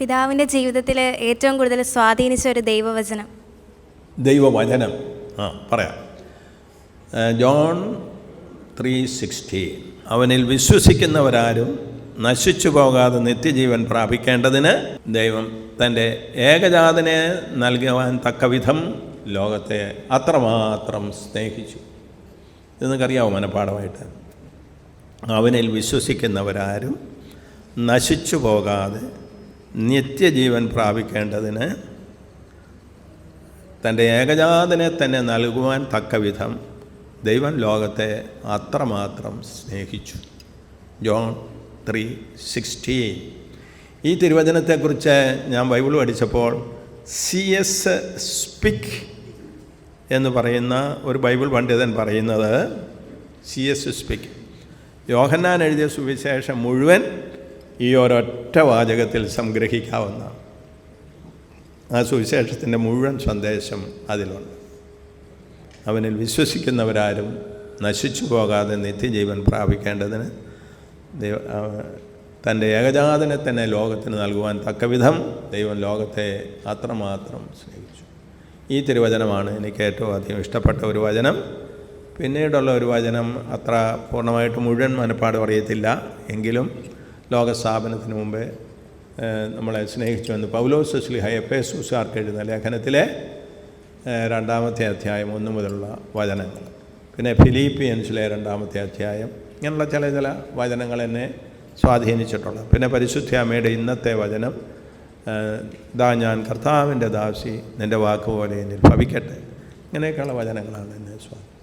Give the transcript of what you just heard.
പിതാവിൻ്റെ ജീവിതത്തിൽ ഏറ്റവും കൂടുതൽ സ്വാധീനിച്ച ഒരു ദൈവവചനം പറയാം. ജോൺ 3:16 അവനിൽ വിശ്വസിക്കുന്നവരാരും നശിച്ചു പോകാതെ നിത്യജീവൻ പ്രാപിക്കേണ്ടതിന് ദൈവം തൻ്റെ ഏകജാതനെ നൽകുവാൻ തക്കവിധം ലോകത്തെ അത്രമാത്രം സ്നേഹിച്ചു. ഇത് നിങ്ങൾക്കറിയാവോ മനഃപ്പാഠമായിട്ട്? അവനിൽ വിശ്വസിക്കുന്നവരാരും നശിച്ചു പോകാതെ നിത്യജീവൻ പ്രാപിക്കേണ്ടതിന് തൻ്റെ ഏകജാതനെ തന്നെ നൽകുവാൻ തക്കവിധം ദൈവം ലോകത്തെ അത്രമാത്രം സ്നേഹിച്ചു. ജോൺ 3:16. ഈ തിരുവചനത്തെക്കുറിച്ച് ഞാൻ ബൈബിൾ പഠിച്ചപ്പോൾ C.S. സ്പിക്ക് എന്ന് പറയുന്ന ഒരു ബൈബിൾ പണ്ഡിതൻ പറയുന്നത്, C.S. സ്പിക്ക് യോഹന്നാൻ എഴുതിയ സുവിശേഷം മുഴുവൻ ഈ ഒരൊറ്റ വാചകത്തിൽ സംഗ്രഹിക്കാവുന്ന ആ സുവിശേഷത്തിൻ്റെ മുഴുവൻ സന്ദേശം അതിലുണ്ട്. അവനിൽ വിശ്വസിക്കുന്നവരാരും നശിച്ചു പോകാതെ നിത്യജീവൻ പ്രാപിക്കേണ്ടതിന് തൻ്റെ ഏകജാതനെ തന്നെ ലോകത്തിന് നൽകുവാൻ തക്കവിധം ദൈവം ലോകത്തെ അത്രമാത്രം സ്നേഹിച്ചു. ഈ തിരുവചനമാണ് എനിക്ക് ഏറ്റവും അധികം ഇഷ്ടപ്പെട്ട ഒരു വചനം. പിന്നീടുള്ള ഒരു വചനം അത്ര പൂർണ്ണമായിട്ട് മുഴുവൻ മനപ്പാട് അറിയത്തില്ല, എങ്കിലും ലോകസ്ഥാപനത്തിന് മുമ്പേ നമ്മളെ സ്നേഹിച്ചുവെന്ന് പൗലോസ് ശ്ലീഹ എഫേസ്യർക്ക് എഴുതുന്ന ലേഖനത്തിലെ 2-ാമത്തെ അധ്യായം 1 മുതലുള്ള വചനങ്ങൾ, പിന്നെ ഫിലിപ്പിയൻസിലെ 2-ാമത്തെ അധ്യായം, ഇങ്ങനെയുള്ള ചില വചനങ്ങൾ എന്നെ സ്വാധീനിച്ചിട്ടുള്ളത്. പിന്നെ പരിശുദ്ധ അമ്മയുടെ ഇന്നത്തെ വചനം, ദാ ഞാൻ കർത്താവിൻ്റെ ദാസി, നിൻ്റെ വാക്കുപോലെ എന്നിൽ ഭവിക്കട്ടെ. ഇങ്ങനെയൊക്കെയുള്ള വചനങ്ങളാണ് എന്നെ സ്വാധീനിച്ചത്.